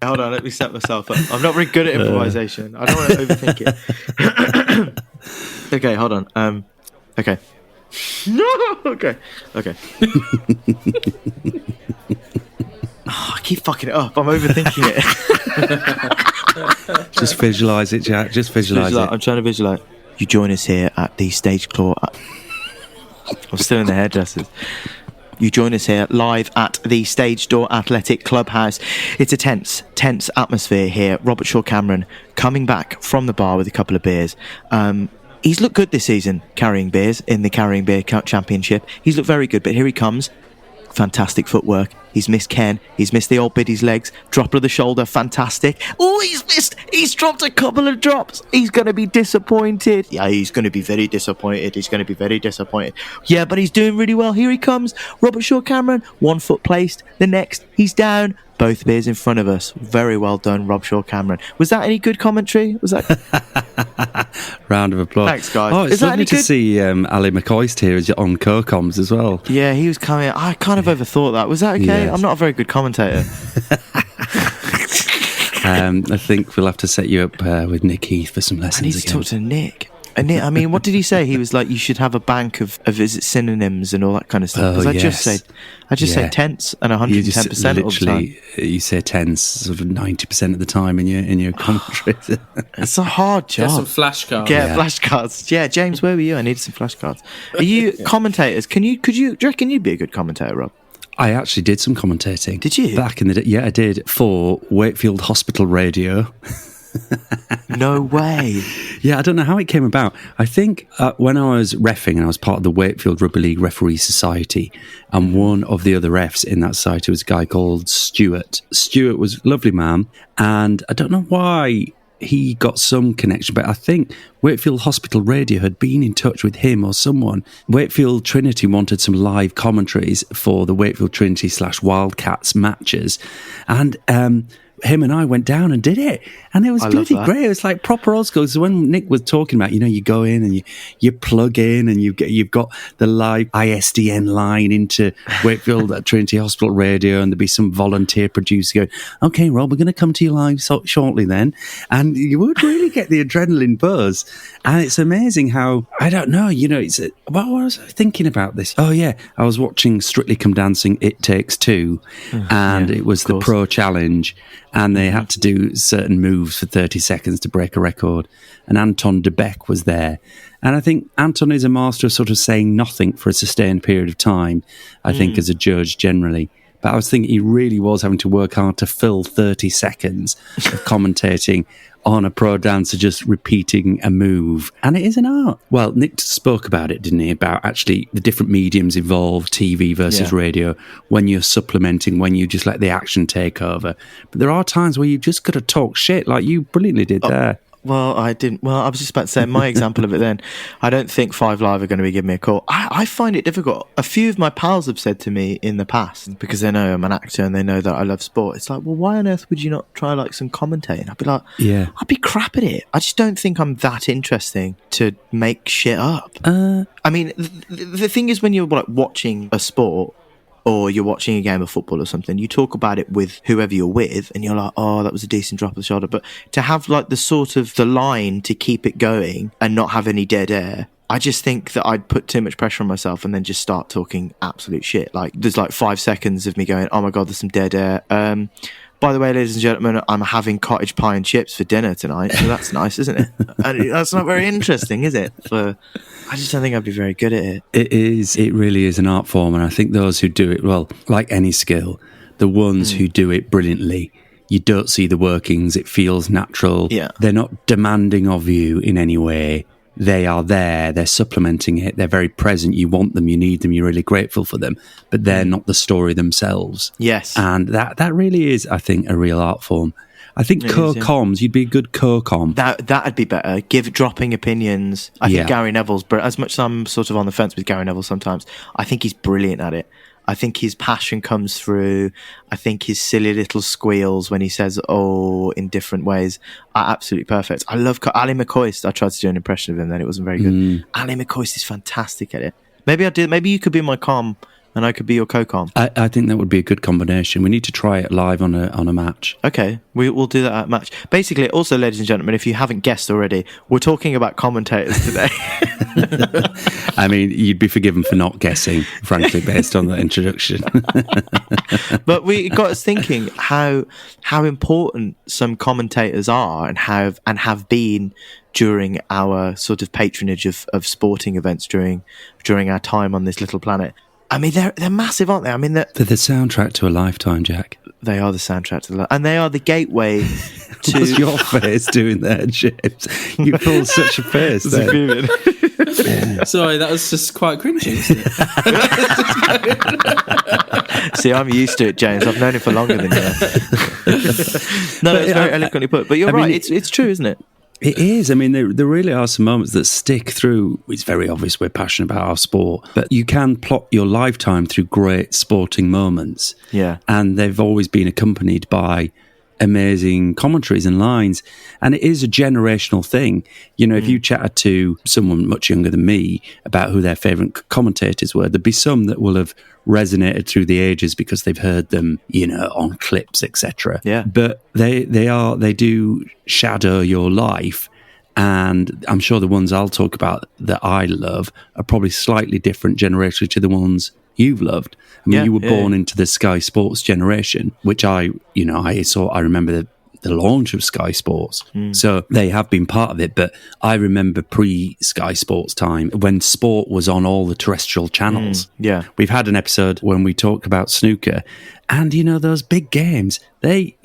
hold on, let me set myself up. I'm not very good at improvisation. I don't want to overthink it. Okay, hold on. Okay. No! Okay. I keep fucking it up. I'm overthinking it. Just visualise it, Jack. Just visualise it. I'm trying to visualise. You join us here at the Stage Claw. I'm still in the hairdressers. You join us here live at the Stage Door Athletic Clubhouse. It's a tense atmosphere here. Robert Shaw Cameron coming back from the bar with a couple of beers. He's looked good this season, carrying beers in the Carrying Beer Championship. He's looked very good, but here he comes. Fantastic footwork. He's missed Ken. He's missed the old biddy's legs. Drop of the shoulder. Fantastic. Oh, he's missed. He's dropped a couple of drops. He's going to be disappointed. Yeah, he's going to be very disappointed. Yeah, but he's doing really well. Here he comes. Robert Shaw Cameron. 1 foot placed. The next, he's down. Both beers in front of us. Very well done, Rob Shaw Cameron. Was that any good commentary? Was that... Round of applause. Thanks, guys. Oh, it's lovely to see Ali McCoist here on co-coms as well. Yeah, he was coming. I kind of overthought that. Was that okay? Yes. I'm not a very good commentator. I think we'll have to set you up with Nick Heath for some lessons. I need to talk to Nick. I mean, what did he say? He was like, you should have a bank of synonyms and all that kind of stuff. Because I just say tense and 110% all the time. You say tense sort of 90% of the time in your commentary. It's a hard job. Get some flashcards. Flashcards. Yeah, James, where were you? I needed some flashcards. Are you commentators? Do you reckon you'd be a good commentator, Rob? I actually did some commentating. Did you? Back in the day. Yeah, I did. For Wakefield Hospital Radio. No way. Yeah, I don't know how it came about. I think when I was reffing and I was part of the Wakefield Rugby League Referee Society, and one of the other refs in that society was a guy called Stuart. Stuart was a lovely man, and I don't know why he got some connection, but I think Wakefield Hospital Radio had been in touch with him or someone. Wakefield Trinity wanted some live commentaries for the Wakefield Trinity / Wildcats matches, and him and I went down and did it, and it was bloody great. It was like proper old school. So when Nick was talking about, you go in and you plug in and you've got the live ISDN line into Wakefield at Trinity Hospital Radio, and there'd be some volunteer producer going, "Okay, Rob, we're going to come to you live shortly then," and you would really get the adrenaline buzz. And it's amazing how, I don't know, what was I thinking about this? Oh yeah, I was watching Strictly Come Dancing, It Takes Two, and it was the Pro Challenge. And they had to do certain moves for 30 seconds to break a record. And Anton de Beek was there. And I think Anton is a master of sort of saying nothing for a sustained period of time, I think, as a judge generally. But I was thinking he really was having to work hard to fill 30 seconds of commentating on a pro dancer just repeating a move. And it is an art. Well, Nick spoke about it, didn't he? About actually the different mediums involved, TV versus radio, when you're supplementing, when you just let the action take over. But there are times where you've just got to talk shit like you brilliantly did there. Well, I didn't. Well, I was just about to say, my example of it then, I don't think 5 Live are going to be giving me a call. I find it difficult. A few of my pals have said to me in the past, because they know I'm an actor and they know that I love sport, it's like, well, why on earth would you not try like some commentating? I'd be like, I'd be crap at it. I just don't think I'm that interesting to make shit up. I mean, the thing is, when you're like watching a sport, or you're watching a game of football or something, you talk about it with whoever you're with, and you're like, oh, that was a decent drop of the shoulder. But to have like the line to keep it going and not have any dead air, I just think that I'd put too much pressure on myself and then just start talking absolute shit. Like, there's like 5 seconds of me going, oh my God, there's some dead air. By the way, ladies and gentlemen, I'm having cottage pie and chips for dinner tonight, so that's nice, isn't it? And that's not very interesting, is it? I just don't think I'd be very good at it. It is. It really is an art form, and I think those who do it, well, like any skill, the ones who do it brilliantly, you don't see the workings, it feels natural. Yeah. They're not demanding of you in any way. They are there, they're supplementing it, they're very present, you want them, you need them, you're really grateful for them, but they're not the story themselves. Yes. And that really is, I think, a real art form. I think co-coms, you'd be a good co-com. That'd be better. Dropping opinions. I think Gary Neville's, as much as I'm sort of on the fence with Gary Neville sometimes, I think he's brilliant at it. I think his passion comes through. I think his silly little squeals when he says, oh, in different ways are absolutely perfect. I love Ali McCoist. I tried to do an impression of him then. It wasn't very good. Ali McCoist is fantastic at it. Maybe I did. Maybe you could be my and I could be your co-com. I think that would be a good combination. We need to try it live on a match. Okay, we'll do that at match. Basically, also, ladies and gentlemen, if you haven't guessed already, we're talking about commentators today. I mean, you'd be forgiven for not guessing, frankly, based on the introduction. But we got us thinking how important some commentators are and have been during our sort of patronage of sporting events during our time on this little planet. I mean, they're massive, aren't they? I mean, they're the soundtrack to a lifetime, Jack. They are the soundtrack to and they are the gateway to. What's your face doing there, James? You pulled such a face there. Sorry, that was just quite cringy, wasn't it? See, I'm used to it, James. I've known him for longer than you. No, it's very eloquently put. But you're right. It's true, isn't it? It is. I mean, there really are some moments that stick through. It's very obvious we're passionate about our sport, but you can plot your lifetime through great sporting moments. Yeah. And they've always been accompanied by amazing commentaries and lines. And it is a generational thing. You know, if you chatted to someone much younger than me about who their favourite commentators were, there'd be some that will have resonated through the ages because they've heard them, you know, on clips, etc. Yeah. But they do shadow your life. And I'm sure the ones I'll talk about that I love are probably slightly different generationally to the ones you've loved. I mean, you were born into the Sky Sports generation, which I remember the launch of Sky Sports. So they have been part of it, but I remember pre-Sky Sports time when sport was on all the terrestrial channels. Yeah. We've had an episode when we talked about snooker, and, you know, those big games, the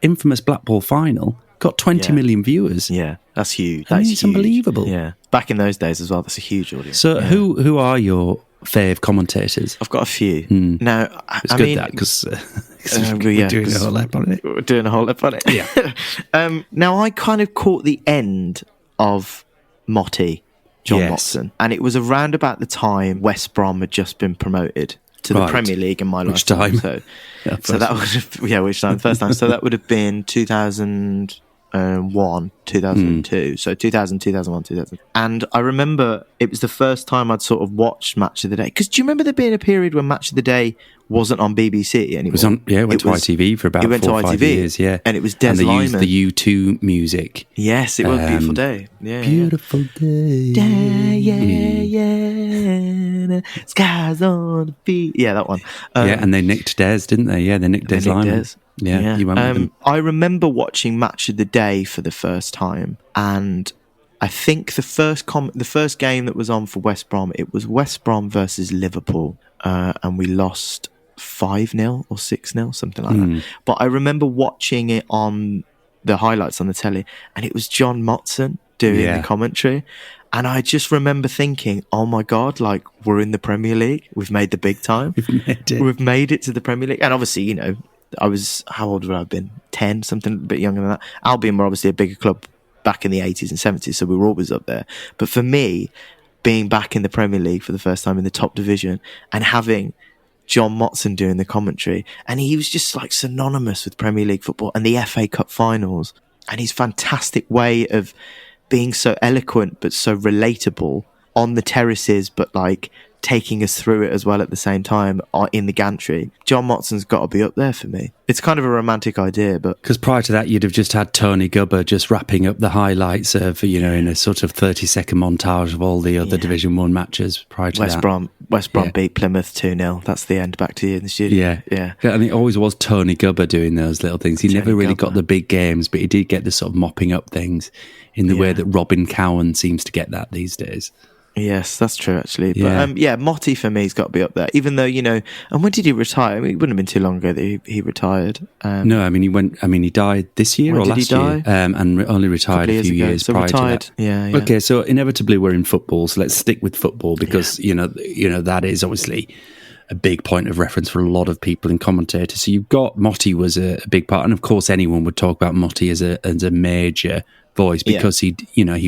infamous Blackpool final got 20 million viewers. Yeah, that's huge. It's unbelievable. Yeah. Back in those days as well, that's a huge audience. So who are your fave commentators? I've got a few. Now, it's good that because we're doing a whole ep on it. We're doing a whole ep on it. Yeah. Now, I kind of caught the end of John Loxton, and it was around about the time West Brom had just been promoted to the Premier League in my lifetime. So that would have, which time? First time. So that would have been 2001, 2002. So 2000, 2001, 2000. And I remember it was the first time I'd sort of watched Match of the Day. Because do you remember there being a period when Match of the Day wasn't on BBC anymore? It was on, it went to ITV for about 4 or 5 years, And it was Des Lyman. And they used the U2 music. Yes, it was a beautiful day. Yeah, beautiful day. Yeah. Skies on the beat. Yeah, that one. And they nicked Des, didn't they? Yeah, they nicked Des Lyman. Yeah, you went with them. I remember watching Match of the Day for the first time, and I think the first game that was on for West Brom, it was West Brom versus Liverpool, and we lost 5-0 or 6-0, something like that. But I remember watching it on the highlights on the telly, and it was John Motson doing the commentary. And I just remember thinking, oh my God, like, we're in the Premier League. We've made the big time. We've made it to the Premier League. And obviously, you know, how old would I have been? 10, something a bit younger than that. Albion were obviously a bigger club back in the 80s and 70s, so we were always up there. But for me, being back in the Premier League for the first time in the top division and having John Motson doing the commentary, and he was just like synonymous with Premier League football and the FA Cup finals, and his fantastic way of being so eloquent but so relatable on the terraces, but like taking us through it as well at the same time in the gantry. John Motson's got to be up there for me. It's kind of a romantic idea, but because prior to that you'd have just had Tony Gubber just wrapping up the highlights of, you know, in a sort of 30-second montage of all the other Division 1 matches prior to West Brom beat Plymouth 2-0. That's the end. Back to you in the studio. Yeah. And it always was Tony Gubber doing those little things. He never really got the big games, but he did get the sort of mopping up things in the way that Robin Cowan seems to get that these days. Yes, that's true, actually. But Motti for me has got to be up there, even though, you know, and when did he retire? I mean, it wouldn't have been too long ago that he retired. No, I mean, he died this year or last year, and only retired a few years prior to that. Yeah. Okay, so inevitably we're in football, so let's stick with football because, you know, that is obviously a big point of reference for a lot of people in commentators. So you've got Motti was a big part, and of course anyone would talk about Motti as a major voice because he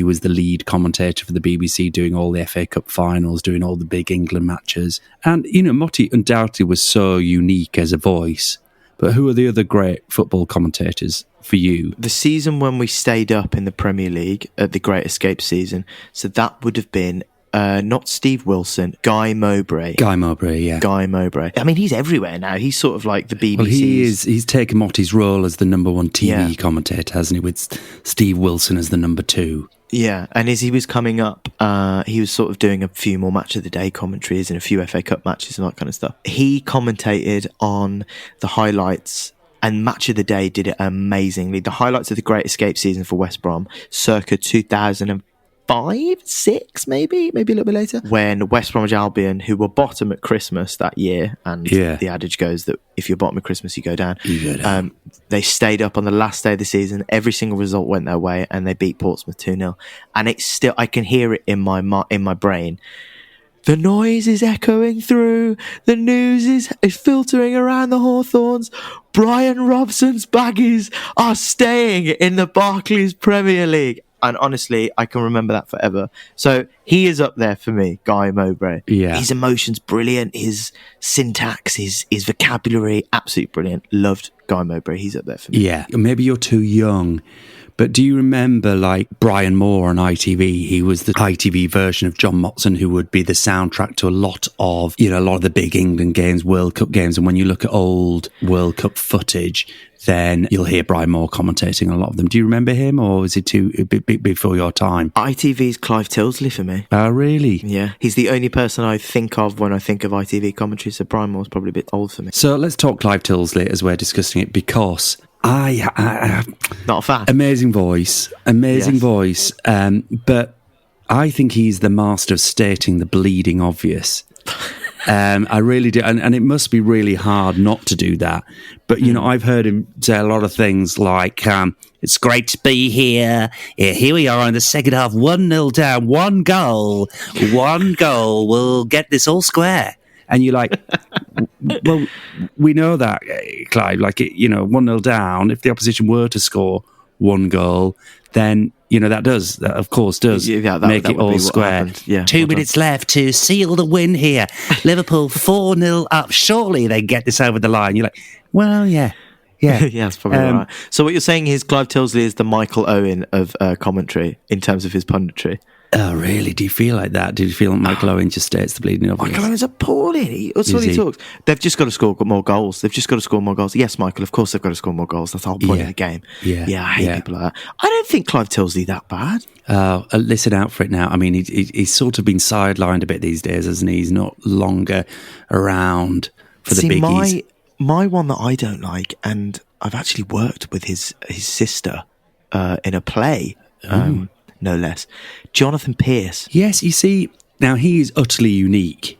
was the lead commentator for the BBC, doing all the FA Cup finals, doing all the big England matches. And, you know, Motti undoubtedly was so unique as a voice. But who are the other great football commentators for you? The season when we stayed up in the Premier League, the Great Escape season, so that would have been not Steve Wilson, Guy Mowbray. Guy Mowbray, yeah. Guy Mowbray. I mean, he's everywhere now. He's sort of like the BBC. Well, he's taken Motty's role as the number one TV commentator, hasn't he, with Steve Wilson as the number 2. Yeah, and as he was coming up, he was sort of doing a few more Match of the Day commentaries and a few FA Cup matches and that kind of stuff. He commentated on the highlights, and Match of the Day did it amazingly. The highlights of the Great Escape season for West Brom, circa 2005, 6, maybe a little bit later, when West Bromwich Albion, who were bottom at Christmas that year, and the adage goes that if you're bottom at Christmas, you go down. They stayed up on the last day of the season. Every single result went their way, and they beat Portsmouth 2-0. And it's still, I can hear it in my brain. The noise is echoing through. The news is filtering around the Hawthorns. Brian Robson's Baggies are staying in the Barclays Premier League. And honestly, I can remember that forever. So he is up there for me, Guy Mowbray. Yeah. His emotions, brilliant. His syntax, his vocabulary, absolutely brilliant. Loved Guy Mowbray. He's up there for me. Yeah. Maybe you're too young, but do you remember like Brian Moore on ITV? He was the ITV version of John Motson, who would be the soundtrack to a lot of the big England games, World Cup games. And when you look at old World Cup footage, then you'll hear Brian Moore commentating on a lot of them. Do you remember him, or was it a bit before your time? ITV's Clive Tilsley for me. Oh, really? Yeah. He's the only person I think of when I think of ITV commentary, so Brian Moore's probably a bit old for me. So let's talk Clive Tilsley as we're discussing it, because I not a fan. Amazing voice, but I think he's the master of stating the bleeding obvious. I really do, and it must be really hard not to do that. But I've heard him say a lot of things like, "It's great to be here. Here we are in the second half, 1-0 down, one goal will get this all square." And you're like, well, we know that, Clive. Like, 1-0 down. If the opposition were to score one goal, then that of course does make it all square. Yeah, 2 minutes left to seal the win here. Liverpool 4-0 up. Surely they get this over the line. You're like, well, yeah. Yeah, that's probably right. So what you're saying is Clive Tilsley is the Michael Owen of commentary in terms of his punditry. Oh, really? Do you feel like that? Do you feel like Michael Owen just states the bleeding obvious? Michael Owen's appalling. That's what he talks. They've just got to score more goals. Yes, Michael, of course they've got to score more goals. That's the whole point of the game. Yeah, I hate people like that. I don't think Clive Tilsley that bad. Listen out for it now. I mean, he's sort of been sidelined a bit these days, hasn't he? He's not longer around for the biggies. My one that I don't like, and I've actually worked with his sister in a play, no less, Jonathan Pearce. Yes, you see, now he is utterly unique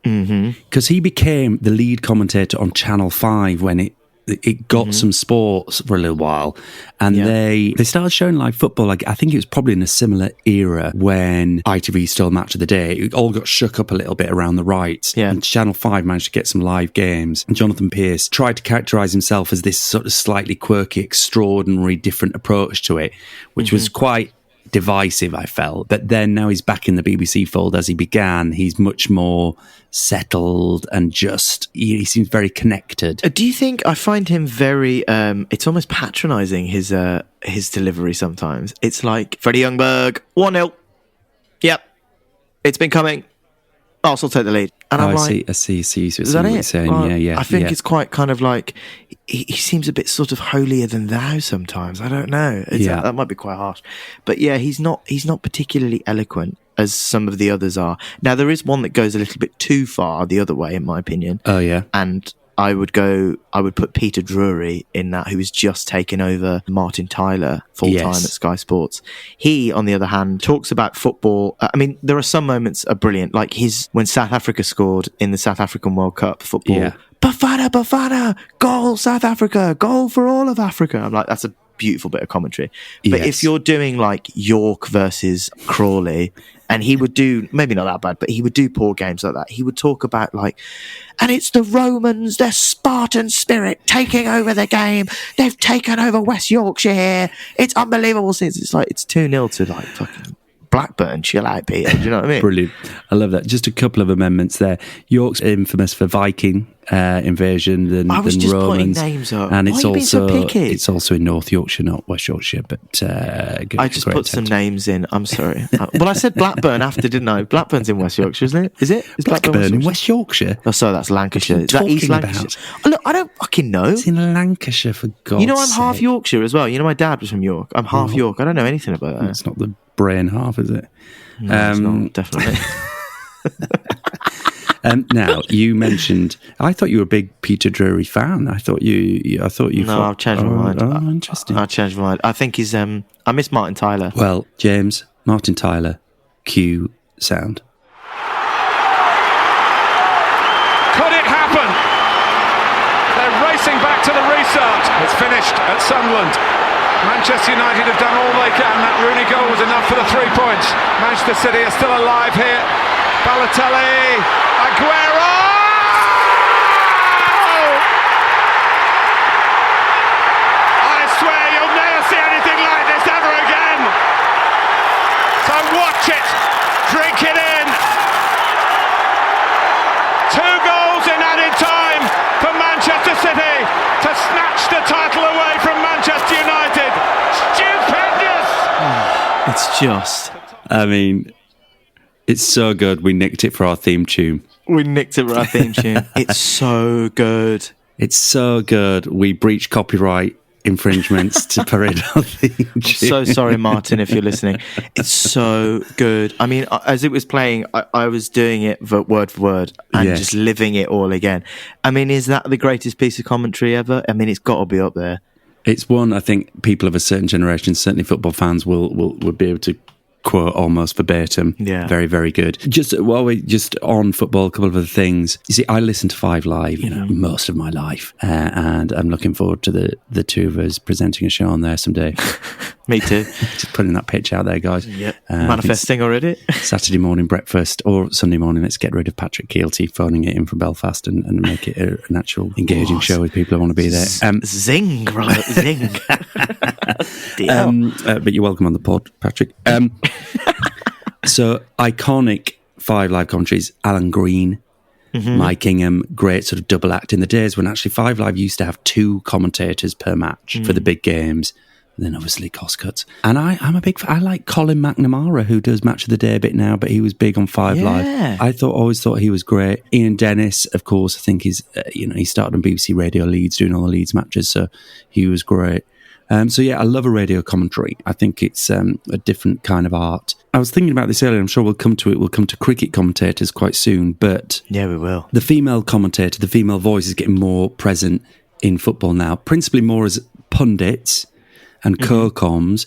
because he became the lead commentator on Channel 5 when it got some sports for a little while, and they started showing live football. Like, I think it was probably in a similar era when ITV stole Match of the Day. It all got shook up a little bit around the rights, and Channel 5 managed to get some live games. And Jonathan Pearce tried to characterise himself as this sort of slightly quirky, extraordinary, different approach to it, which was quite divisive, I felt. But then now he's back in the BBC fold as he began. He's much more settled and just, he seems very connected. Do you think, I find him very, it's almost patronising, his delivery sometimes. It's like, Freddie Youngberg, 1-0. Yep. It's been coming. Arsenal take the lead. And I'm like, I see what is that you're it? saying. Well, Yeah. I think it's quite kind of like, he seems a bit sort of holier than thou sometimes. I don't know. That might be quite harsh. But yeah, he's not particularly eloquent as some of the others are. Now, there is one that goes a little bit too far the other way, in my opinion. Oh, yeah. And I would put Peter Drury in that, who has just taken over Martin Tyler full-time at Sky Sports. He, on the other hand, talks about football. I mean, there are some moments are brilliant, like when South Africa scored in the South African World Cup football. Yeah. Bafana, goal South Africa, goal for all of Africa. I'm like, that's a beautiful bit of commentary. But if you're doing like York versus Crawley, and he would do, maybe not that bad, but he would do poor games like that. He would talk about like, and it's the Romans, their Spartan spirit taking over the game. They've taken over West Yorkshire here. It's unbelievable. Since it's like, it's 2-0 to like fucking Blackburn, chill out, Peter. Do you know what I mean? Brilliant. I love that. Just a couple of amendments there. York's infamous for Viking invasion than I was just Romans. putting names up. And Why are you being so picky? It's also in North Yorkshire, not West Yorkshire. But I just put some names in. I'm sorry. Well, I said Blackburn after, didn't I? Blackburn's in West Yorkshire, isn't it? Is it? Is Blackburn in West Yorkshire? Oh, sorry, that's Lancashire. Is that East Lancashire? Oh, look, I don't fucking know. It's in Lancashire, for God's You know, I'm sake. half Yorkshire as well. You know, my dad was from York. I'm half York. I don't know anything about that. It's not the brain half, is it? No, it's not, definitely. Now, you mentioned, I thought you were a big Peter Drury fan. I thought you No, I've changed my mind. Oh, interesting. I've changed my mind. I think he's, I miss Martin Tyler. Well, James, Martin Tyler, cue sound. Could it happen? They're racing back to the restart. It's finished at Sunderland. Manchester United have done all they can. That Rooney goal was enough for the 3 points. Manchester City are still alive here. Balotelli, Aguero! I swear you'll never see anything like this ever again. So watch it, drink it in. 2 goals in added time for Manchester City to snatch the title away from Manchester United. Stupendous! It's just... I mean, it's so good. We nicked it for our theme tune. We nicked it for our theme tune. It's so good. It's so good. We breached copyright infringements to parade our theme tune. So sorry, Martin, if you're listening. It's so good. I mean, as it was playing, I was doing it word for word and Yes. just living it all again. I mean, is that the greatest piece of commentary ever? I mean, it's got to be up there. It's one I think people of a certain generation, certainly football fans, will be able to quote almost verbatim. Yeah. Very, very good. Just while we just on football, a couple of other things. You see, I listen to Five Live, most of my life, and I'm looking forward to the two of us presenting a show on there someday. Me too. Just putting that pitch out there, guys. Yep. Manifesting already. Saturday morning breakfast or Sunday morning, let's get rid of Patrick Keelty phoning it in from Belfast and make it an actual engaging show with people who want to be there. Zing, right? Zing. But you're welcome on the pod, Patrick. So, iconic Five Live commentaries, Alan Green, Mike Ingham, great sort of double act in the days when actually Five Live used to have 2 commentators per match for the big games. And then obviously cost cuts. And I'm a big fan. I like Colin McNamara, who does Match of the Day a bit now, but he was big on Five Live. I always thought he was great. Ian Dennis, of course, I think he's, he started on BBC Radio Leeds doing all the Leeds matches, so he was great. So yeah, I love a radio commentary. I think it's a different kind of art. I was thinking about this earlier. I'm sure we'll come to it. We'll come to cricket commentators quite soon, but yeah, we will. The female commentator, the female voice is getting more present in football now, principally more as pundits and co-coms,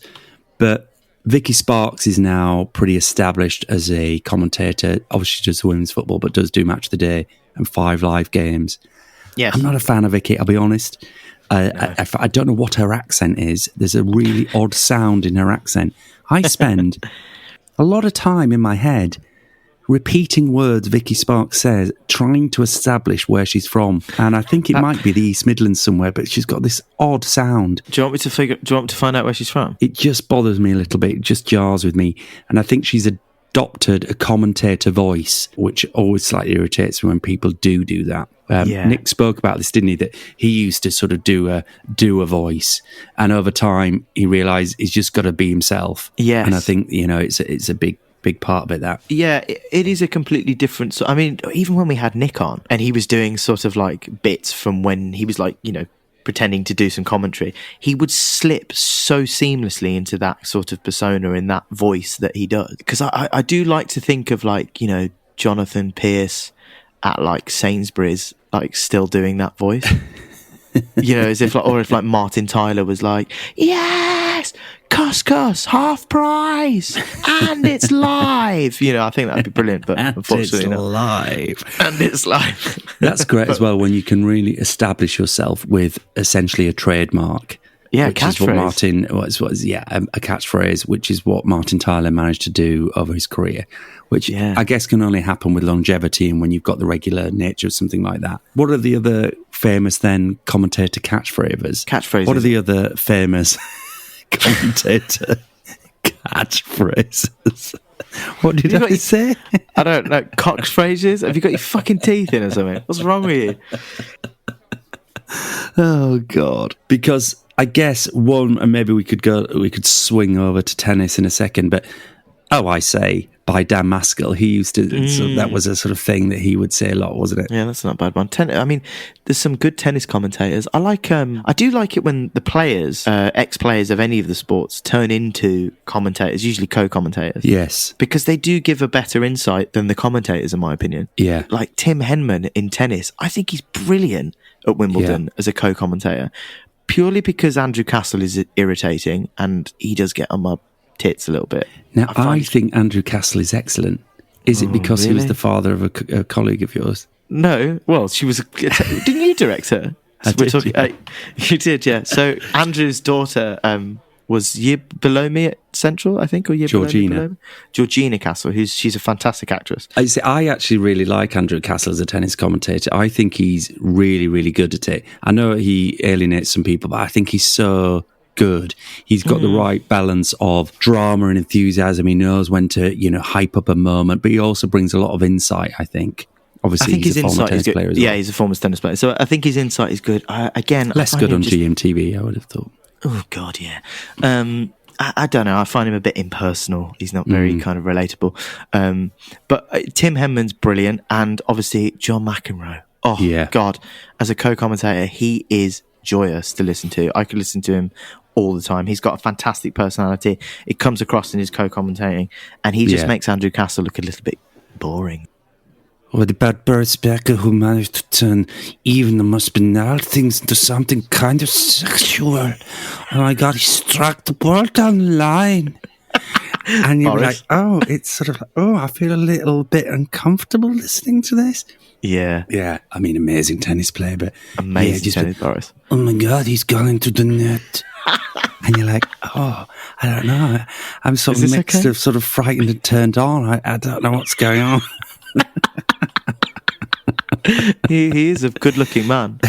but Vicky Sparks is now pretty established as a commentator. Obviously, she does women's football, but does do Match of the Day and Five Live games. Yes. I'm not a fan of Vicky, I'll be honest. I don't know what her accent is. There's a really odd sound in her accent. I spend a lot of time in my head repeating words Vicky Sparks says, trying to establish where she's from. And I think it might be the East Midlands somewhere, but she's got this odd sound. Do you want me to find out where she's from? It just bothers me a little bit. It just jars with me. And I think she's adopted a commentator voice, which always slightly irritates me when people do that. Nick spoke about this, didn't he? That he used to sort of do a voice, and over time he realised he's just got to be himself. Yes. And I think it's a big part of it. That it is a completely different. I mean, even when we had Nick on, and he was doing sort of like bits from when he was like pretending to do some commentary, he would slip so seamlessly into that sort of persona in that voice that he does. Because I do like to think of like Jonathan Pierce at like Sainsbury's, like still doing that voice. As if like Martin Tyler was like, yes, couscous, half price, and it's live. I think that'd be brilliant, but unfortunately it's not. live. And it's live. That's great as well when you can really establish yourself with essentially a trademark. Yeah, which is what Martin a catchphrase, which is what Martin Tyler managed to do over his career, which I guess can only happen with longevity and when you've got the regular nature of something like that. What are the other famous then commentator catchphrases? Catchphrases. What are the other famous commentator Catchphrases. What did I say? I don't know. Cockphrases? Have you got your fucking teeth in or something? What's wrong with you? Oh, God. Because I guess one, and maybe we could swing over to tennis in a second, but I Say by Dan Maskell. He used to, so that was a sort of thing that he would say a lot, wasn't it? Yeah, that's not a bad one. I mean, there's some good tennis commentators. I do like it when the players, ex-players of any of the sports, turn into commentators, usually co-commentators. Yes. Because they do give a better insight than the commentators, in my opinion. Yeah. Like Tim Henman in tennis, I think he's brilliant at Wimbledon as a co-commentator, purely because Andrew Castle is irritating and he does get on my tits a little bit. Now, I think Andrew Castle is excellent. Is it because he was the father of a colleague of yours? No. Well, she was... Didn't you direct her? I did. You did, yeah. So Andrew's daughter was year below me at Central, I think, or year Georgina. below me. Georgina Castle, she's a fantastic actress. I actually really like Andrew Castle as a tennis commentator. I think he's really, really good at it. I know he alienates some people, but I think he's so good. He's got the right balance of drama and enthusiasm. He knows when to, hype up a moment, but he also brings a lot of insight, I think. Obviously, he's a former tennis player as well. Yeah, he's a former tennis player. So I think his insight is good. Less good on GMTV, I would have thought. Oh, God, yeah. I don't know. I find him a bit impersonal. He's not very kind of relatable. But Tim Henman's brilliant. And obviously, John McEnroe. Oh, yeah. God. As a co-commentator, he is joyous to listen to. I could listen to him all the time. He's got a fantastic personality. It comes across in his co-commentating. And he just makes Andrew Castle look a little bit boring. What about Boris Becker, who managed to turn even the most banal things into something kind of sexual? Oh my God, he struck the ball down the line. And you're like, it's sort of, I feel a little bit uncomfortable listening to this. Yeah. Yeah, I mean, amazing tennis player, but... Amazing tennis, Boris. Oh my God, he's gone into the net. And you're like, I don't know. I'm sort of mixed of sort of frightened and turned on. I don't know what's going on. he is a good-looking man.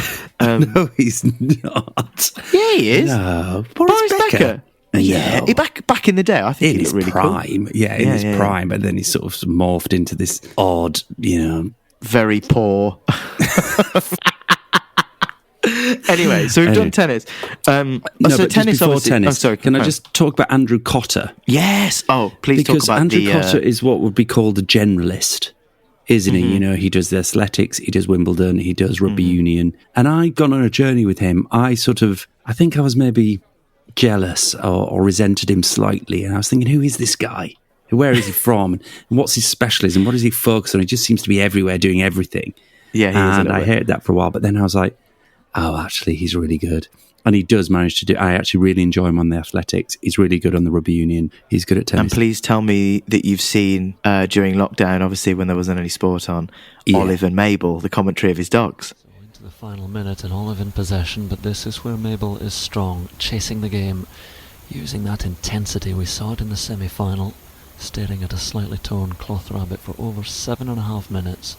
No, he's not. Yeah, he is. No, Boris Becker. Yeah, No. back in the day, I think In he his looked really prime, cool. in his prime, but then he sort of morphed into this odd, very poor. Anyway, so we've done tennis. No, so but tennis, just before obviously. tennis, Oh, sorry, can I just talk about Andrew Cotter? Yes. Oh, please because talk about Andrew Cotter is what would be called a generalist, isn't he? He does the athletics, he does Wimbledon, he does rugby union. And I'd gone on a journey with him. I think I was maybe jealous or resented him slightly. And I was thinking, who is this guy? Where is he from? And what's his specialism? What does he focus on? He just seems to be everywhere doing everything. Yeah, he is. And I heard that for a while, but then I was like, actually, he's really good. And he does manage to do... I actually really enjoy him on the athletics. He's really good on the rugby union. He's good at tennis. And please tell me that you've seen, during lockdown, obviously when there wasn't any sport on, Olive and Mabel, the commentary of his dogs. Into the final minute and Olive in possession, but this is where Mabel is strong, chasing the game, using that intensity. We saw it in the semi-final, staring at a slightly torn cloth rabbit for over 7.5 minutes.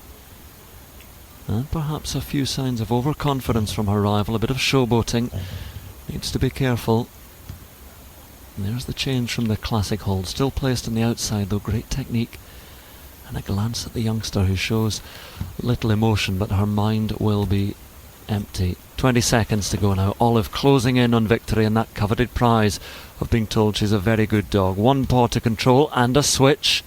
And perhaps a few signs of overconfidence from her rival, a bit of showboating. Needs to be careful. And there's the change from the classic hold, still placed on the outside though, great technique. And a glance at the youngster who shows little emotion, but her mind will be empty. 20 seconds to go now. Olive closing in on victory and that coveted prize of being told she's a very good dog. One paw to control and a switch.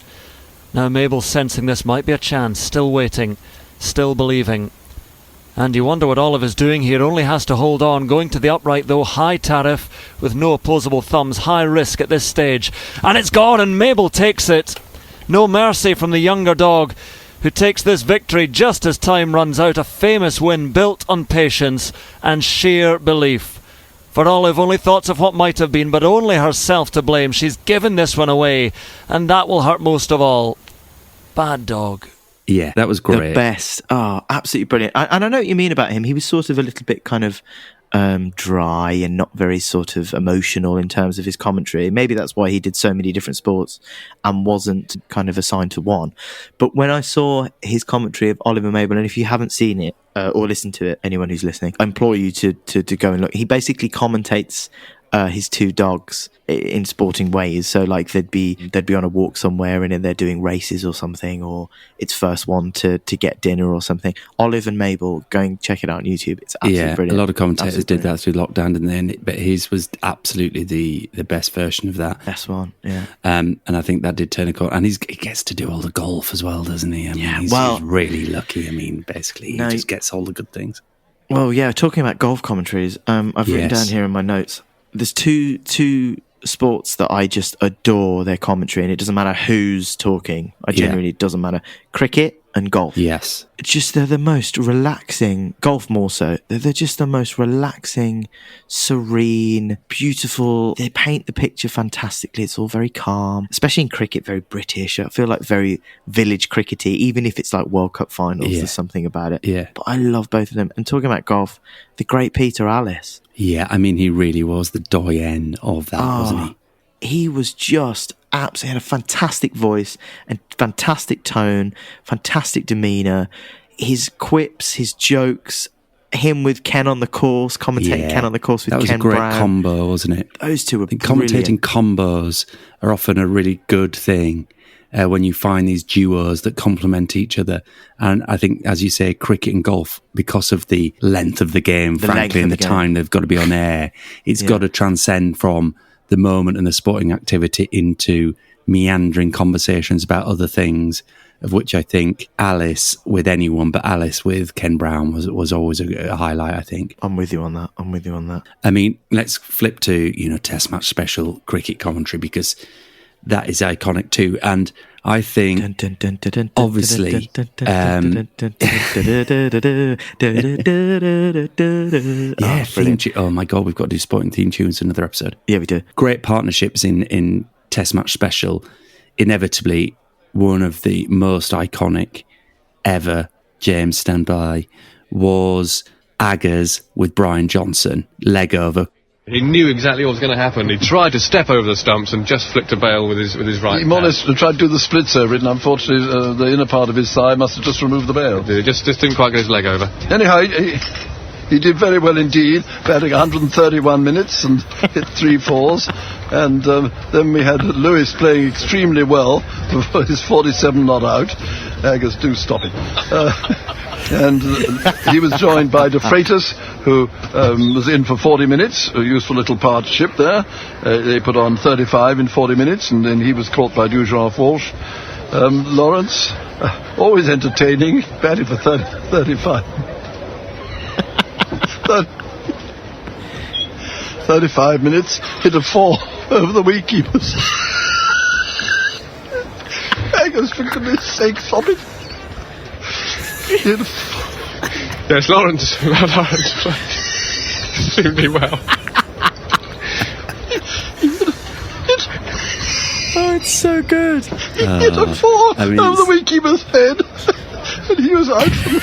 Now Mabel sensing this might be a chance, still waiting. Still believing. And you wonder what Olive is doing here. Only has to hold on. Going to the upright though. High tariff with no opposable thumbs. High risk at this stage. And it's gone and Mabel takes it. No mercy from the younger dog who takes this victory just as time runs out. A famous win built on patience and sheer belief. For Olive, only thoughts of what might have been, but only herself to blame. She's given this one away, and that will hurt most of all. Bad dog. Yeah, that was great. The best. Oh, absolutely brilliant. And I know what you mean about him. He was sort of a little bit kind of dry and not very sort of emotional in terms of his commentary. Maybe that's why he did so many different sports and wasn't kind of assigned to one. But when I saw his commentary of Oliver Mabel, and if you haven't seen it or listened to it, anyone who's listening, I implore you to go and look. He basically commentates his two dogs in sporting ways. So like they'd be on a walk somewhere and then they're doing races or something, or it's first one to get dinner or something. Olive and Mabel, check it out on YouTube. It's absolutely brilliant. A lot of commentators did that through lockdown, didn't they? But his was absolutely the best version of that. Best one, yeah. And I think that did turn a corner. And he gets to do all the golf as well, doesn't he? I mean, he's really lucky. I mean, basically, he just gets all the good things. Well, yeah, talking about golf commentaries, I've written down here in my notes, there's two sports that I just adore their commentary, and it doesn't matter who's talking. It doesn't matter. Cricket and golf. Yes. They're the most relaxing, golf more so, they're just the most relaxing, serene, beautiful. They paint the picture fantastically. It's all very calm, especially in cricket, very British. I feel like very village crickety, even if it's like World Cup finals, there's something about it. Yeah. But I love both of them. And talking about golf, the great Peter Alliss. Yeah, I mean, he really was the doyen of that, wasn't he? He was just absolutely had a fantastic voice and fantastic tone, fantastic demeanour. His quips, his jokes, him with Ken on the course, commentating Ken on the course with Ken Brown. That was a great combo, wasn't it? Those two were commentating combos are often a really good thing when you find these duos that complement each other. And I think, as you say, cricket and golf, because of the length of the game, frankly, and the time they've got to be on air, it's got to transcend from the moment and the sporting activity into meandering conversations about other things, of which I think Alliss with anyone, but Alliss with Ken Brown was always a highlight, I think. I'm with you on that. I mean, let's flip to, Test match special cricket commentary, because that is iconic too. And I think, obviously, theme tune. Oh my God, we've got to do sporting theme tunes in another episode. Yeah, we do. Great partnerships in Test match special. Inevitably, one of the most iconic ever, James stand by, was Aggers with Brian Johnson, leg over. He knew exactly what was going to happen. He tried to step over the stumps and just flicked a bail with his right He more or less tried to do the splits over it, and unfortunately the inner part of his thigh must have just removed the bail. He just didn't quite get his leg over. Anyhow, he did very well indeed, batting 131 minutes and hit 3 fours. And then we had Lewis playing extremely well for his 47 not out. Aggers, do stop it. And he was joined by De Freitas, who was in for 40 minutes, a useful little partnership there. They put on 35 in 40 minutes, and then he was caught by Dujan Walsh. Lawrence, always entertaining, batting for 35. 35 minutes, hit a 4 over the wicketkeepers. Aggers, for goodness sake, stop it. Yes, Lawrence played extremely well. Oh, it's so good. He hit a 4 over the wicketkeeper's head, and he was out from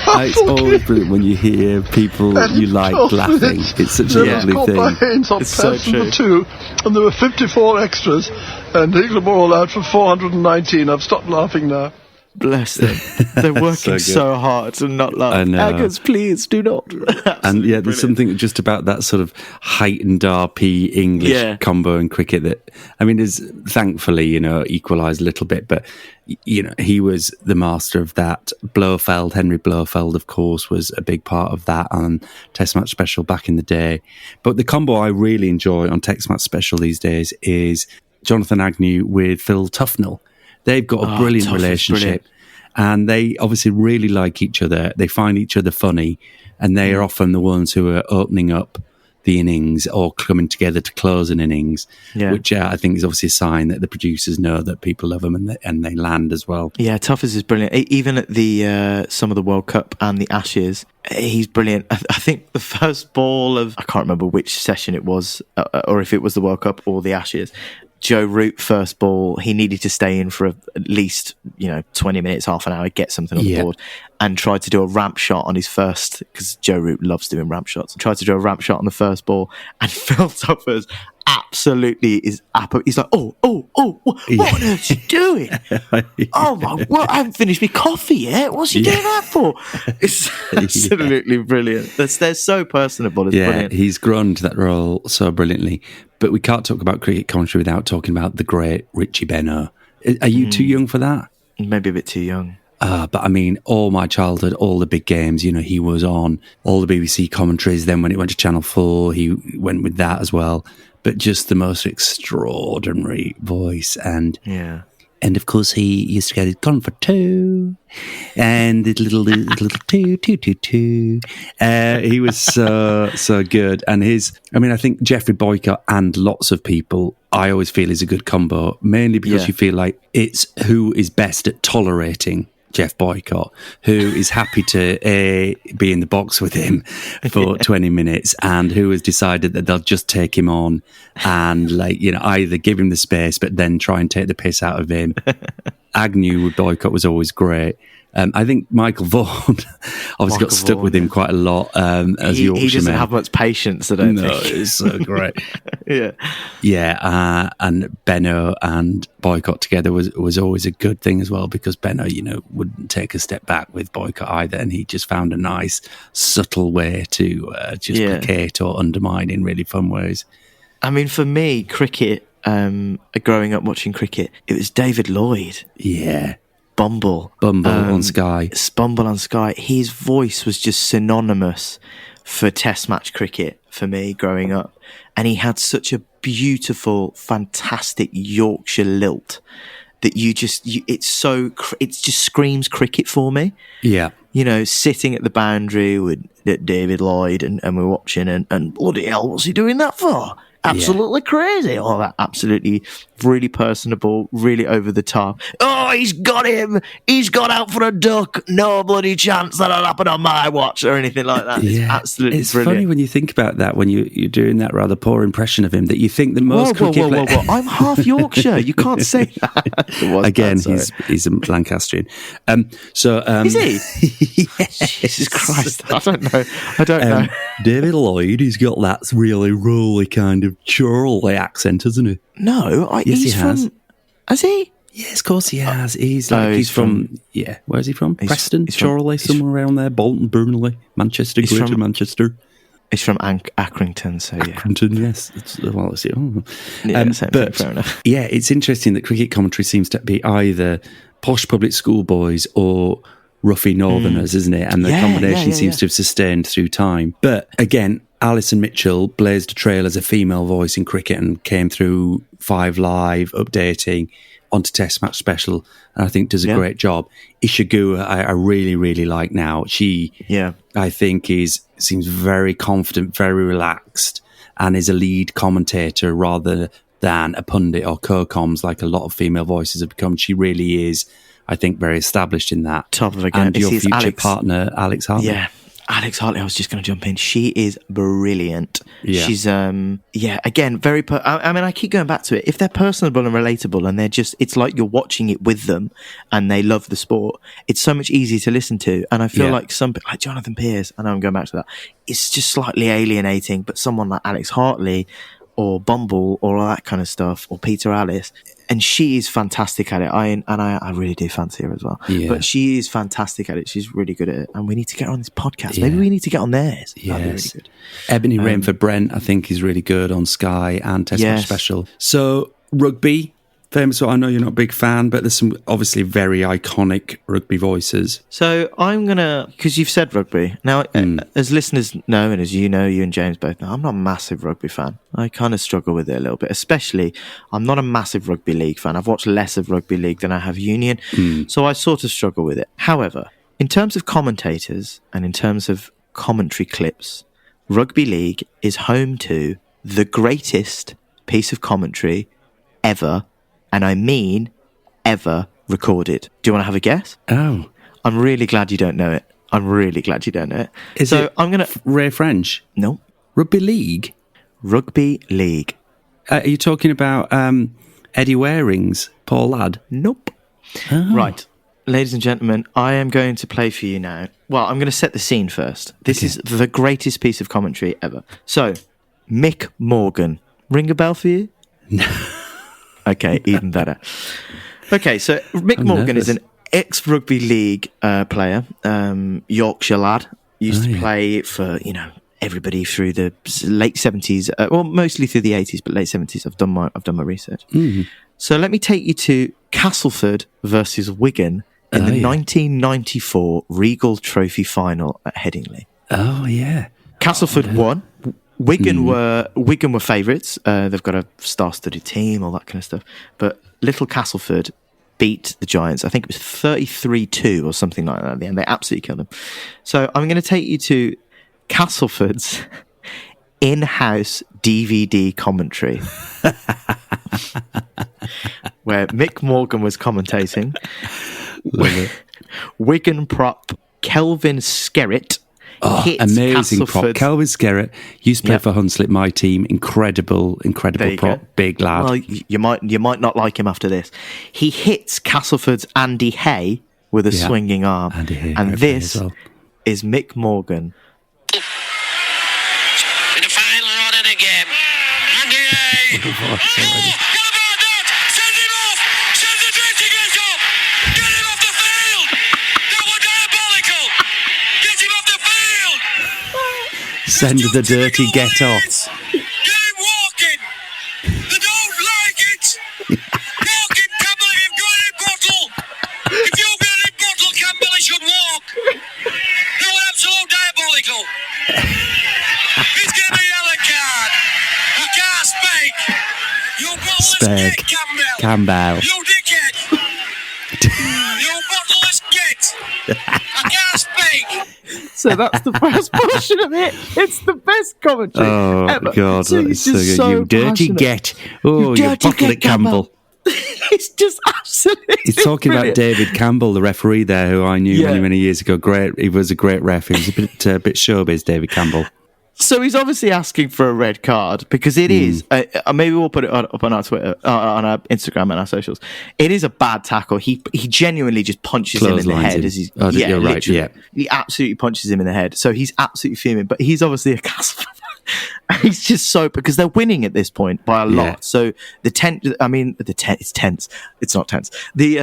It's always brilliant when you hear people you like laughing. It's such a lovely thing. It's so true. 2, and there were 54 extras, and England were all out for 419. I've stopped laughing now. Bless them. They're working so hard to not laugh. I know. Aggers, please do not. And there's something just about that sort of heightened RP English combo in cricket that, I mean, is thankfully, equalised a little bit, but, he was the master of that. Henry Blofeld, of course, was a big part of that on Test Match Special back in the day. But the combo I really enjoy on Test Match Special these days is Jonathan Agnew with Phil Tufnell. They've got a brilliant relationship, and they obviously really like each other. They find each other funny, and they are often the ones who are opening up the innings or coming together to close an innings, which I think is obviously a sign that the producers know that people love them and they land as well. Yeah, Tuffers is brilliant. Even at the some of the World Cup and the Ashes, he's brilliant. I think the first ball of, I can't remember which session it was, or if it was the World Cup or the Ashes, Joe Root first ball, he needed to stay in for at least 20 minutes, half an hour, get something on the board, and tried to do a ramp shot on his first, because Joe Root loves doing ramp shots, tried to do a ramp shot on the first ball, and Phil Tuffers absolutely is he's like, what on earth's he doing? Oh my, well, I haven't finished my coffee yet. What's he doing that for? It's absolutely brilliant. They're so personable. It's brilliant. He's grown to that role so brilliantly. But we can't talk about cricket commentary without talking about the great Richie Benaud. Are you too young for that? Maybe a bit too young. But I mean, all my childhood, all the big games, he was on all the BBC commentaries. Then when it went to Channel 4, he went with that as well. But just the most extraordinary voice. And of course, he used to get gone for two. And the little two. He was so good. And I think Geoffrey Boycott and lots of people, I always feel is a good combo, mainly because you feel like it's who is best at tolerating Jeff Boycott, who is happy to be in the box with him for 20 minutes, and who has decided that they'll just take him on and either give him the space but then try and take the piss out of him. Agnew with Boycott was always great. I think Michael Vaughan obviously got stuck with him quite a lot as Yorkshireman. He doesn't have much patience, I don't think. It's so great. Yeah, and Benno and Boycott together was always a good thing as well, because Benno, wouldn't take a step back with Boycott either, and he just found a nice, subtle way to just placate or undermine in really fun ways. I mean, for me, cricket, growing up watching cricket, it was David Lloyd. Yeah. Bumble on Sky. Bumble on Sky. His voice was just synonymous for Test match cricket for me growing up, and he had such a beautiful, fantastic Yorkshire lilt that it just screams cricket for me. Yeah, sitting at the boundary with David Lloyd and we're watching and bloody hell, what's he doing that for? Absolutely crazy. All that absolutely really personable, really over the top. Oh, he's got him. He's gone out for a duck. No bloody chance that'll happen on my watch or anything like that. It's absolutely it's brilliant. Funny when you think about that, when you're doing that rather poor impression of him, that you think that most cricket... Whoa. I'm half Yorkshire. You can't say that. Again, he's a Lancastrian. Is he? Jesus Christ. I don't know. David Lloyd, he's got that really rolly kind of Chorley accent, hasn't he? No, yes, he has. Has he? Yes, of course he has. He's from where's he from? Preston, Chorley, somewhere around there. Bolton, Burnley, Manchester, Greater Manchester. He's from Accrington, so yeah. Accrington, yes. But fair enough. Yeah, it's interesting that cricket commentary seems to be either posh public school boys or roughy northerners, isn't it? And the combination seems to have sustained through time. But again, Alison Mitchell blazed a trail as a female voice in cricket and came through 5 Live, updating onto Test Match Special, and I think does a great job. Isha Guha, I really, really like now. She, I think, seems very confident, very relaxed, and is a lead commentator rather than a pundit or co-coms like a lot of female voices have become. She really is, I think, very established in that. Top of the game. And your future partner, Alex Hartley. Yeah. Alex Hartley, I was just going to jump in. She is brilliant. Yeah. She's, again, very... I keep going back to it. If they're personable and relatable and they're just... It's like you're watching it with them and they love the sport, it's so much easier to listen to. And I feel like like Jonathan Pearce, I know I'm going back to that, it's just slightly alienating, but someone like Alex Hartley or Bumble or all that kind of stuff, or Peter Alice... And she is fantastic at it. I really do fancy her as well. Yeah. But she is fantastic at it. She's really good at it. And we need to get her on this podcast. Maybe we need to get on theirs. Yes. That'd be really good. Ebony Rainford Brent, I think, is really good on Sky and Test Match Special. So, rugby, famous. I know you're not a big fan, but there's some obviously very iconic rugby voices. So I'm going to, because you've said rugby. Now, as listeners know, and as you know, you and James both know, I'm not a massive rugby fan. I kind of struggle with it a little bit, especially I'm not a massive rugby league fan. I've watched less of rugby league than I have union. So I sort of struggle with it. However, in terms of commentators and in terms of commentary clips, rugby league is home to the greatest piece of commentary ever. And I mean ever recorded. Do you want to have a guess? Oh. I'm really glad you don't know it. Is it Ray French? No. Rugby League? Rugby League. Are you talking about Eddie Waring's Paul Ladd? Nope. Oh. Right. Ladies and gentlemen, I am going to play for you now. Well, I'm going to set the scene first. This is the greatest piece of commentary ever. So, Mick Morgan ring a bell for you? No. Okay, even better. Okay, so Mick Morgan is an ex-Rugby League player, Yorkshire lad. Used to play for, everybody through the late 70s, well, mostly through the 80s, but late 70s. I've done my research. Mm-hmm. So let me take you to Castleford versus Wigan in the 1994 Regal Trophy final at Headingley. Oh, yeah. Castleford won. Wigan were favourites. They've got a star-studded team, all that kind of stuff. But little Castleford beat the Giants. I think it was 33-2 or something like that at the end. They absolutely killed them. So I'm going to take you to Castleford's in-house DVD commentary, where Mick Morgan was commentating. Wigan prop Kelvin Skerritt. Amazing prop. Kelvin Skerritt used to play for Hunslet, my team. Incredible prop. Big lad. Well, you might not like him after this. He hits Castleford's Andy Hay with a swinging arm. Andy Hay, and this is Mick Morgan. In the final run in the game. Andy Hay. What about that? Send him off. Send the dirty get off. Get him off the field. That was diabolical. Get him off the field. Send the dirty get off. Get him walking. They don't like it. Walking, Campbell, if you've got any bottle. If you've got any bottle, Campbell, he should walk. That was absolute diabolical. He's getting a yellow card. I can't speak. You bottleless git, Campbell. You dickhead. You bottleless git. I can't speak. So that's the first portion of it. It's the best commentary ever. God, so that is so good. You dirty get. Oh, you bottle it, Campbell. It's just absolutely He's talking brilliant. about David Campbell, the referee there, who I knew many years ago. Great, he was a great ref. He was a bit showbiz, David Campbell. So he's obviously asking for a red card because it is. Maybe we'll put it up on our Twitter, on our Instagram and our socials. It is a bad tackle. He genuinely just punches him in the head as he's. You're right. Literally. Yeah, he absolutely punches him in the head. So he's absolutely fuming. But he's obviously a Castleford. He's just so because they're winning at this point by a lot. Yeah. So it's tense. It's not tense. The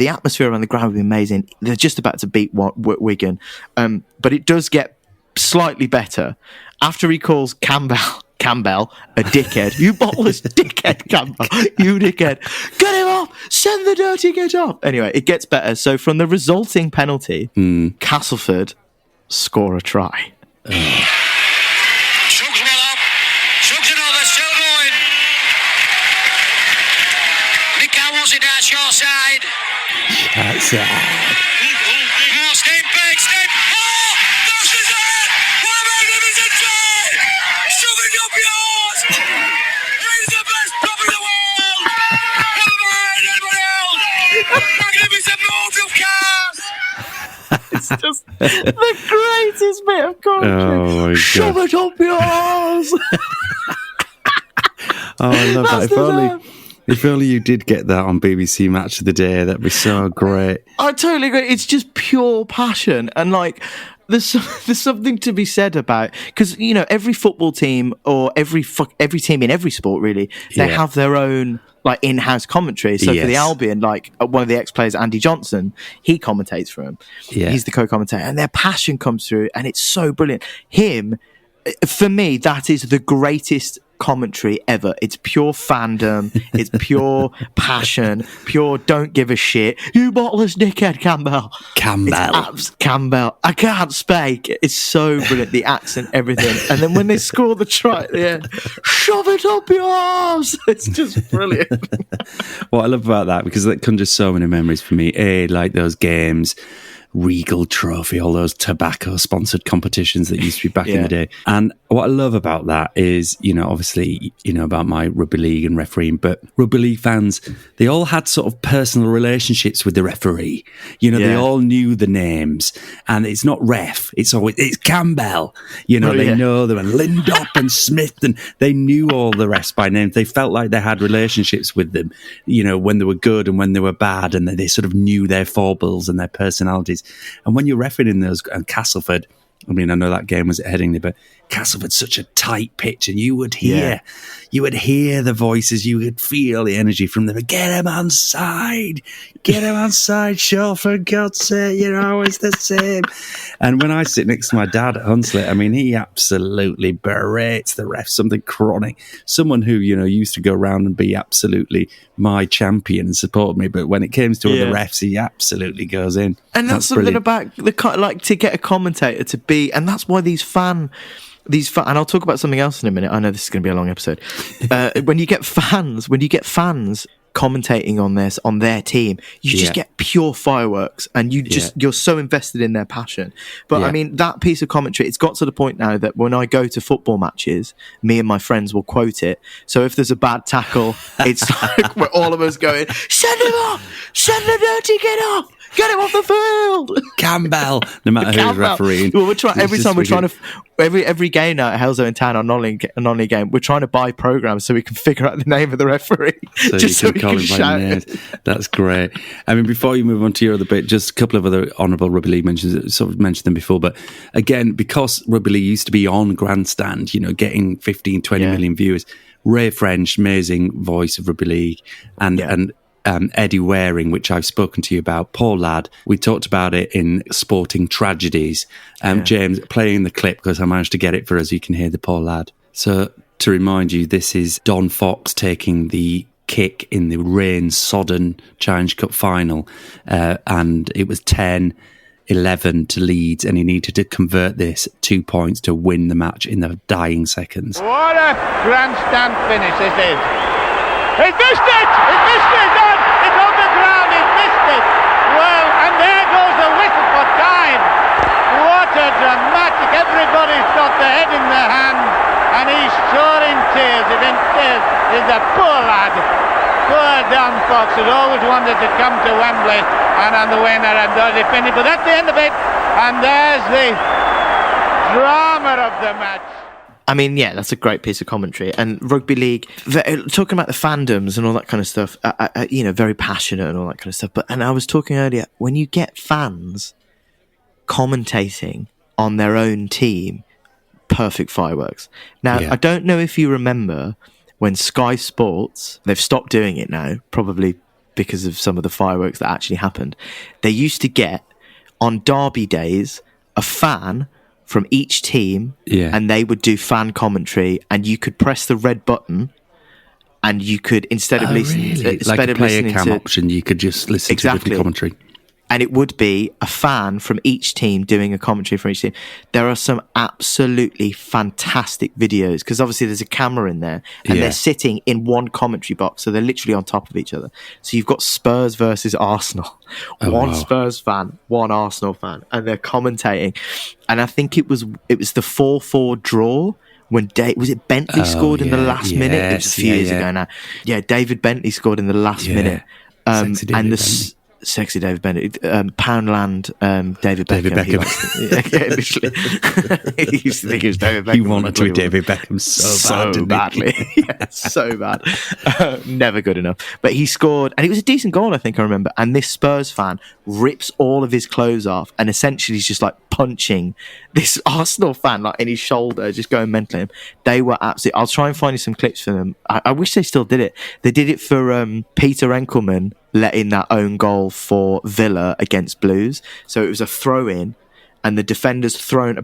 atmosphere around the ground would be amazing. They're just about to beat Wigan, but it does get slightly better after he calls Campbell a dickhead. You bottleless dickhead, Campbell. You dickhead. Get him off. Send the dirty get off. Anyway, it gets better. So from the resulting penalty, Castleford score a try. Shugs one up. Shugs another. Still going. Mika wants it down your side. that's it. Oh, stay big, stay. Oh, that's his head. What about him? It's a try. Shove it up yours. He's the best prop in the world. Never mind anybody else. Magnificent move of cars. It's just the greatest bit of commentary. Oh, my Shove God. it up yours. Oh, I love That's that. If only you did get that on BBC Match of the Day, that'd be so great. I totally agree. It's just pure passion, and like there's something to be said about because every football team or every team in every sport really they have their own like in-house commentary. So for the Albion, like one of the ex-players, Andy Johnson, he commentates for him. Yeah. He's the co-commentator, and their passion comes through, and it's so brilliant. For me, that is the greatest commentary ever. It's pure fandom, it's pure passion, pure don't give a shit. You bottleless dickhead, Campbell. Campbell. I can't speak. It's so brilliant, the accent, everything. And then when they score the try at the end, shove it up your arse. It's just brilliant. What I love about that, because that conjures so many memories for me. Like those games, Regal Trophy, all those tobacco-sponsored competitions that used to be back in the day. And what I love about that is, obviously, about my rugby league and refereeing, but rugby league fans, they all had sort of personal relationships with the referee. They all knew the names, and it's not ref, it's Campbell. They know them, and Lindop and Smith, and they knew all the rest by name. They felt like they had relationships with them, when they were good and when they were bad, and they sort of knew their foibles and their personalities. And when you're refereeing in those, and Castleford, I mean, I know that game was at Headingley, but Castlefort's such a tight pitch, and you would hear the voices, you would feel the energy from them. Get him on side, Shaw, for God's sake, you're always the same. And when I sit next to my dad at Hunslet, I mean, he absolutely berates the ref, something chronic. Someone who, used to go around and be absolutely my champion and support me, but when it comes to other refs, he absolutely goes in. And that's something brilliant about to get a commentator to be, and that's why these fan, and I'll talk about something else in a minute. I know this is going to be a long episode. When you get fans commentating on their team, you just get pure fireworks, and you're so invested in their passion. But I mean, that piece of commentary, it's got to the point now that when I go to football matches, me and my friends will quote it. So if there's a bad tackle, it's like we're all of us going, send him off, send the dirty kid off. Get him off the field, Campbell. No matter who's refereeing. Well, we're trying every game now at Hellzo in town, a non-league game. We're trying to buy programs so we can figure out the name of the referee, so we can shout it. That's great. I mean, before you move on to your other bit, just a couple of other honourable Rugby League mentions. Sort of mentioned them before, but again, because Rugby League used to be on Grandstand, getting 15, 20 million viewers. Ray French, amazing voice of Rugby League, and Eddie Waring, which I've spoken to you about. Poor lad. We talked about it in Sporting Tragedies. James, playing the clip because I managed to get it for us. You can hear the poor lad. So to remind you, this is Don Fox taking the kick in the rain-sodden Challenge Cup final, and it was 10-11 to Leeds, and he needed to convert this 2 points to win the match in the dying seconds. What a grandstand finish this is. He's missed it! He's missed it! It's on the ground, he's missed it! Well, and there goes the whistle for time! What a dramatic... Everybody's got the head in their hand, and he's sure in tears. He's in tears. He's a poor lad. Poor Don Fox, who'd always wanted to come to Wembley and on the winner and dirty finish. But that's the end of it, and there's the drama of the match. I mean, yeah, that's a great piece of commentary. And Rugby League, talking about the fandoms and all that kind of stuff, very passionate and all that kind of stuff. And I was talking earlier, when you get fans commentating on their own team, perfect fireworks. Now, I don't know if you remember when Sky Sports, they've stopped doing it now, probably because of some of the fireworks that actually happened. They used to get, on derby days, a fan from each team, and they would do fan commentary, and you could press the red button, and you could, instead of listening to... Like a player cam option, you could just listen to different commentary. And it would be a fan from each team doing a commentary for each team. There are some absolutely fantastic videos, because obviously there's a camera in there, and they're sitting in one commentary box, so they're literally on top of each other. So you've got Spurs versus Arsenal. Spurs fan, one Arsenal fan, and they're commentating. And I think it was the 4-4 draw when was it Bentley scored in the last minute? It was a few years ago now. Yeah, David Bentley scored in the last minute. Sexy David Bennett, Poundland, David Beckham. He used to think he was David Beckham. He wanted to be David Beckham so badly. So bad. Never good enough. But he scored, and it was a decent goal, I think I remember. And this Spurs fan rips all of his clothes off, and essentially he's just like punching this Arsenal fan like in his shoulder, just going mental at him. They were absolutely... I'll try and find you some clips for them. I wish they still did it. They did it for Peter Enkelman letting that own goal for Villa against Blues. So it was a throw-in, and the defenders Villa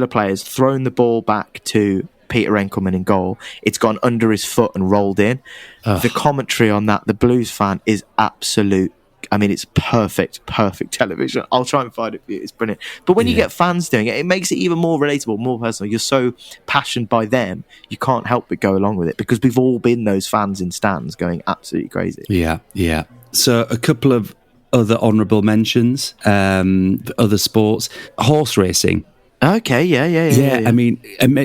players thrown the ball back to Peter Enkelman in goal. It's gone under his foot and rolled in. The commentary on that, the Blues fan, is absolute. I mean, it's perfect television. I'll try and find it for you. It's brilliant. But when you get fans doing it, it makes it even more relatable, more personal. You're so passionate by them, you can't help but go along with it, because we've all been those fans in stands going absolutely crazy. Yeah. So a couple of other honourable mentions, other sports. Horse racing. Okay, yeah. I mean,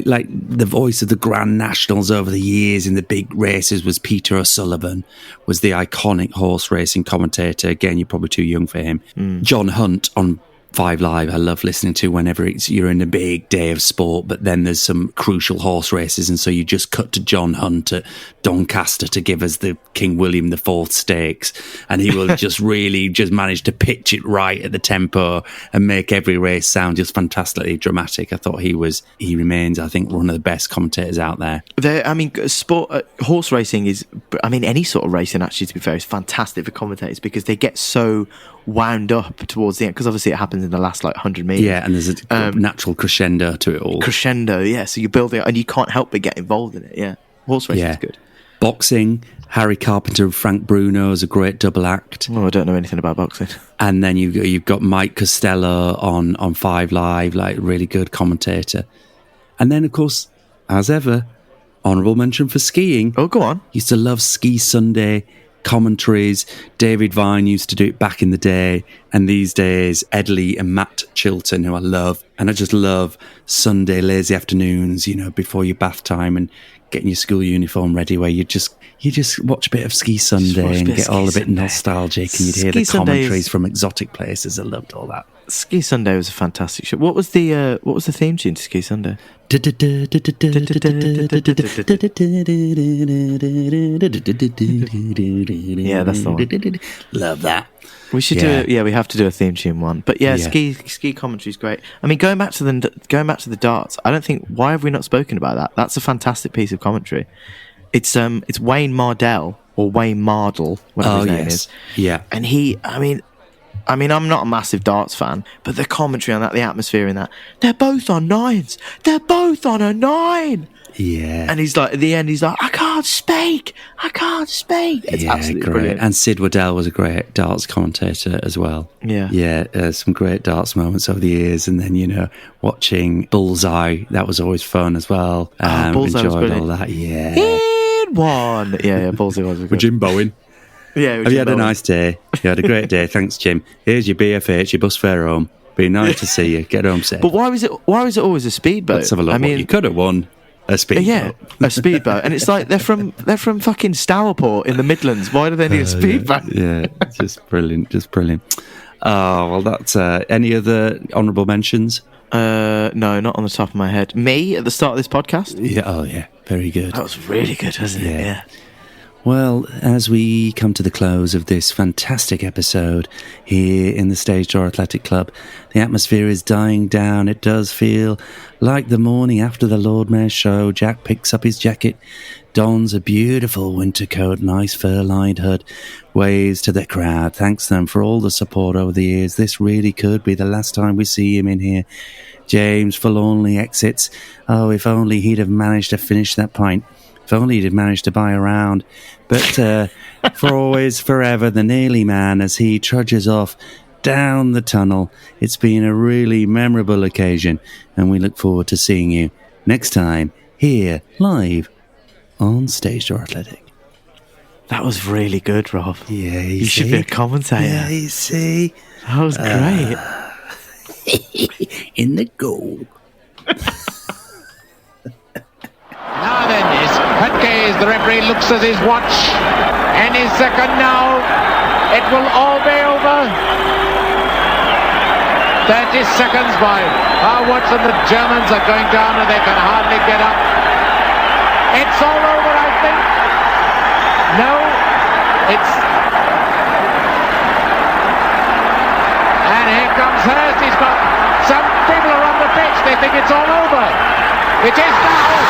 like the voice of the Grand Nationals over the years in the big races was Peter O'Sullivan, was the iconic horse racing commentator. Again, you're probably too young for him. John Hunt on Five Live I love listening to whenever you're in a big day of sport, but then there's some crucial horse races, and so you just cut to John Hunt at Doncaster to give us the King William IV Stakes, and he will just really just manage to pitch it right at the tempo and make every race sound just fantastically dramatic. I thought he remains, I think, one of the best commentators out there. Horse racing is, any sort of racing, actually, to be fair, is fantastic for commentators because they get so wound up towards the end, because obviously it happens in the last 100 metres. Yeah, and there's a natural crescendo to it all. So you build it and you can't help but get involved in it. Yeah, horse racing is good. Boxing, Harry Carpenter and Frank Bruno is a great double act. Oh, I don't know anything about boxing. And then you've got Mike Costello on Five Live, really good commentator. And then, of course, as ever, honourable mention for skiing. Oh, go on. Used to love Ski Sunday commentaries. David Vine used to do it back in the day, and these days Edley and Matt Chilton, who I love. And I just love Sunday lazy afternoons, before your bath time and getting your school uniform ready, where you just watch a bit of Ski Sunday and get all a bit nostalgic, and you'd hear the commentaries from exotic places. I loved all that. Ski Sunday was a fantastic show. What was the theme tune to Ski Sunday? Yeah, that's the one. Love that. We should do it. Yeah, we have to do a theme tune one. But ski commentary is great. Going back to the darts, I don't think, why have we not spoken about that? That's a fantastic piece of commentary. It's Wayne Mardell or Wayne Mardell, whatever his name is. Yeah, and he, I'm not a massive darts fan, but the commentary on that, the atmosphere in that, they're both on nines. They're both on a 9. Yeah. And he's like, at the end, he's like, I can't speak. It's absolutely great. brilliant. And Sid Waddell was a great darts commentator as well. Yeah. Yeah, some great darts moments over the years. And then, watching Bullseye, that was always fun as well. Bullseye enjoyed was all that. Yeah. In one. Yeah, Bullseye was good. With Jim Bowen. Yeah. Have you had a nice day? You had a great day. Thanks, Jim. Here's your BFH, your bus fare home. Be nice to see you. Get home safe. But why was it always a speedboat? Let's have a look. You could have won a speedboat. Yeah, a speedboat. And it's like they're from fucking Stourport in the Midlands. Why do they need a speedboat? Yeah, just brilliant. Oh, well, that's any other honourable mentions? No, not on the top of my head. Me at the start of this podcast? Yeah, oh yeah, very good. That was really good, wasn't it? Yeah. Well, as we come to the close of this fantastic episode here in the Stage Door Athletic Club, the atmosphere is dying down. It does feel like the morning after the Lord Mayor's show. Jack picks up his jacket, dons a beautiful winter coat, nice fur-lined hood, waves to the crowd, thanks them for all the support over the years. This really could be the last time we see him in here. James forlornly exits. Oh, if only he'd have managed to finish that pint. If only he'd have managed to buy a round. But for always, forever, the Nearly Man as he trudges off down the tunnel. It's been a really memorable occasion, and we look forward to seeing you next time here, live on Stage Door Athletic. That was really good, Rob. Yeah, you should be a commentator. Yeah, you see. That was great. In the goal. Now then, is Hutke, the referee looks at his watch. Any second now, it will all be over. 30 seconds by. Watson, the Germans are going down and they can hardly get up. It's all over, I think. No, it's... And here comes Hurst. He's got... Some people are on the pitch. They think it's all over. It is now.